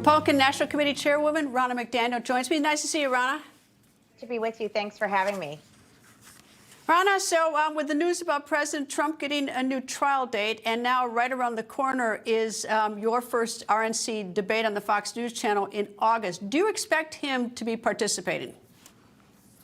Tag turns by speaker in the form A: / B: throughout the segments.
A: Republican National Committee Chairwoman Ronna McDaniel joins me. Nice to see you, Ronna.
B: To be with you. Thanks for having me.
A: Ronna, so with the news about President Trump getting a new trial date, and now right around the corner is your first RNC debate on the Fox News channel in August. Do you expect him to be participating?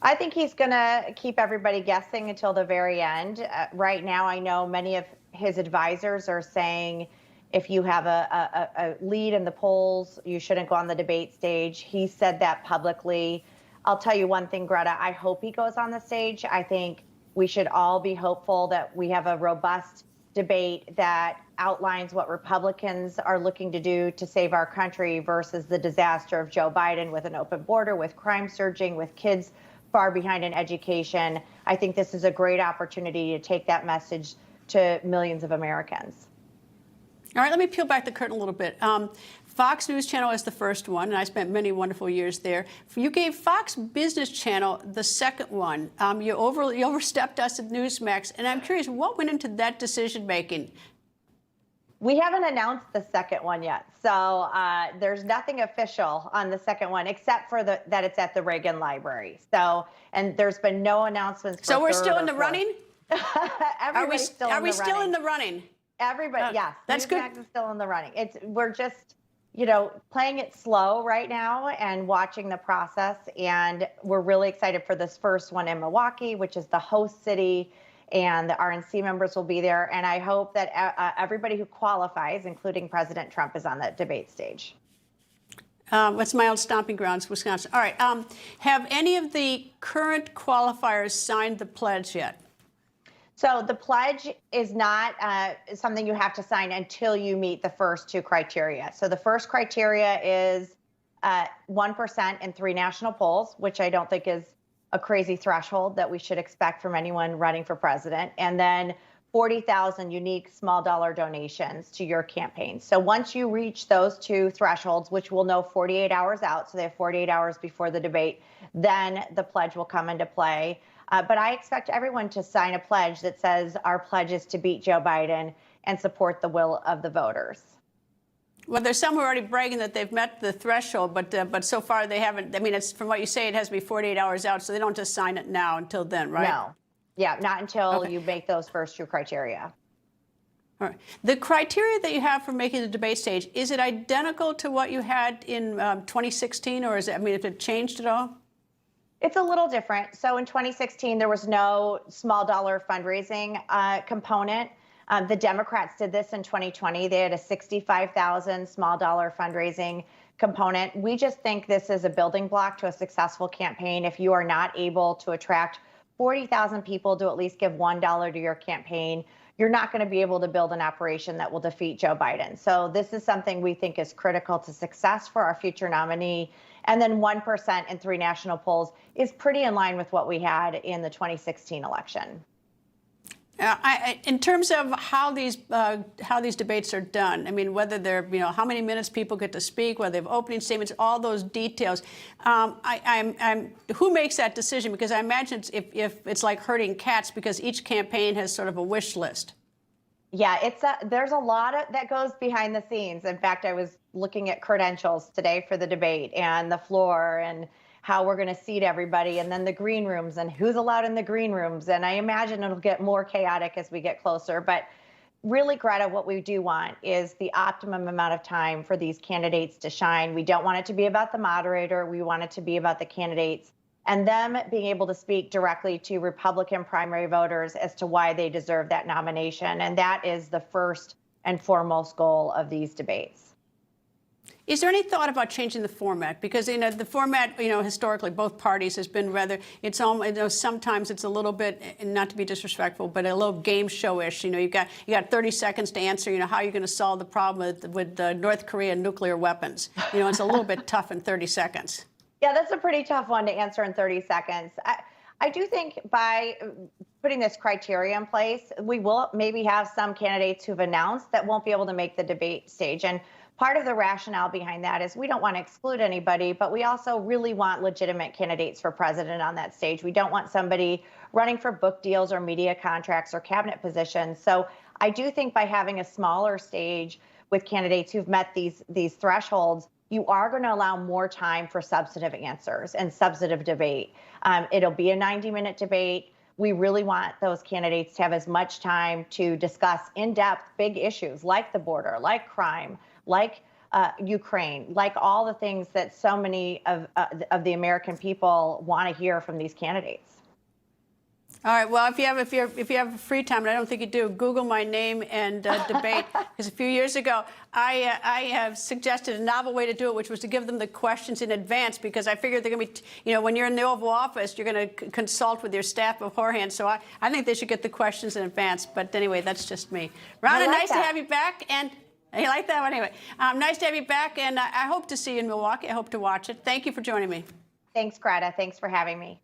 B: I think he's going to keep everybody guessing until the very end. Right now, I know many of his advisors are saying if you have a lead in the polls, you shouldn't go on the debate stage. He said that publicly. I'll tell you one thing, Greta, I hope he goes on the stage. I think we should all be hopeful that we have a robust debate that outlines what Republicans are looking to do to save our country versus the disaster of Joe Biden with an open border, with crime surging, with kids far behind in education. I think this is a great opportunity to take that message to millions of Americans.
A: All right, let me peel back the curtain a little bit. Fox News Channel is the first one, and I spent many wonderful years there. You gave Fox Business Channel the second one. You overstepped us at Newsmax, and I'm curious, what went into that decision-making?
B: We haven't announced the second one yet, so there's nothing official on the second one except for that it's at the Reagan Library. So, and there's been no announcements. For
A: so we're still in the running?
B: Are we
A: still in the running?
B: Everybody, yes.
A: That's good.
B: Newsmax is still in the running. We're just, playing it slow right now and watching the process. And we're really excited for this first one in Milwaukee, which is the host city, and the RNC members will be there. And I hope that everybody who qualifies, including President Trump, is on that debate stage.
A: What's my old stomping grounds, Wisconsin? All right. Have any of the current qualifiers signed the pledge yet?
B: So the pledge is not something you have to sign until you meet the first two criteria. So the first criteria is 1% in 3 national polls, which I don't think is a crazy threshold that we should expect from anyone running for president. And then 40,000 unique small dollar donations to your campaign. So once you reach those 2 thresholds, which we'll know 48 hours out, so they have 48 hours before the debate, then the pledge will come into play. But I expect everyone to sign a pledge that says our pledge is to beat Joe Biden and support the will of the voters.
A: Well, there's some who are already bragging that they've met the threshold, but so far they haven't. I mean, it's from what you say, it has to be 48 hours out, so they don't just sign it now until then, right?
B: No. Yeah, not until you make those first 2 criteria.
A: All right. The criteria that you have for making the debate stage, is it identical to what you had in 2016, or is it, if it changed at all?
B: It's a little different. So in 2016, there was no small dollar fundraising component. The Democrats did this in 2020. They had a 65,000 small dollar fundraising component. We just think this is a building block to a successful campaign. If you are not able to attract 40,000 people to at least give $1 to your campaign, you're not going to be able to build an operation that will defeat Joe Biden. So this is something we think is critical to success for our future nominee. And then 1% in 3 national polls is pretty in line with what we had in the 2016 election.
A: In terms of how these debates are done, whether they're, how many minutes people get to speak, whether they have opening statements, all those details. Who makes that decision? Because I imagine if it's like herding cats, because each campaign has sort of a wish list.
B: Yeah, there's a lot that goes behind the scenes. In fact, I was looking at credentials today for the debate and the floor and how we're going to seat everybody, and then the green rooms and who's allowed in the green rooms. And I imagine it'll get more chaotic as we get closer. But really, Greta, what we do want is the optimum amount of time for these candidates to shine. We don't want it to be about the moderator. We want it to be about the candidates and them being able to speak directly to Republican primary voters as to why they deserve that nomination. And that is the first and foremost goal of these debates.
A: Is there any thought about changing the format? Because the format, historically, both parties has been rather. It's almost, sometimes it's a little bit, not to be disrespectful, but a little game show-ish. You got 30 seconds to answer. How you're going to solve the problem with North Korea nuclear weapons. It's a little bit tough in 30 seconds.
B: Yeah, that's a pretty tough one to answer in 30 seconds. I do think by putting this criteria in place, we will maybe have some candidates who've announced that won't be able to make the debate stage. And part of the rationale behind that is we don't want to exclude anybody, but we also really want legitimate candidates for president on that stage. We don't want somebody running for book deals or media contracts or cabinet positions. So I do think by having a smaller stage with candidates who've met these thresholds, you are going to allow more time for substantive answers and substantive debate. It'll be a 90-minute debate. We really want those candidates to have as much time to discuss in depth big issues like the border, like crime, like Ukraine, like all the things that so many of the American people want to hear from these candidates.
A: All right. Well, if you have free time, and I don't think you do, Google my name and debate. Because a few years ago, I have suggested a novel way to do it, which was to give them the questions in advance, because I figured they're going to be, when you're in the Oval Office, you're going to consult with your staff beforehand. So I think they should get the questions in advance. But anyway, that's just me. Ronna, nice to have you back. And you like that one anyway. Nice to have you back, and I hope to see you in Milwaukee. I hope to watch it. Thank you for joining me.
B: Thanks, Greta. Thanks for having me.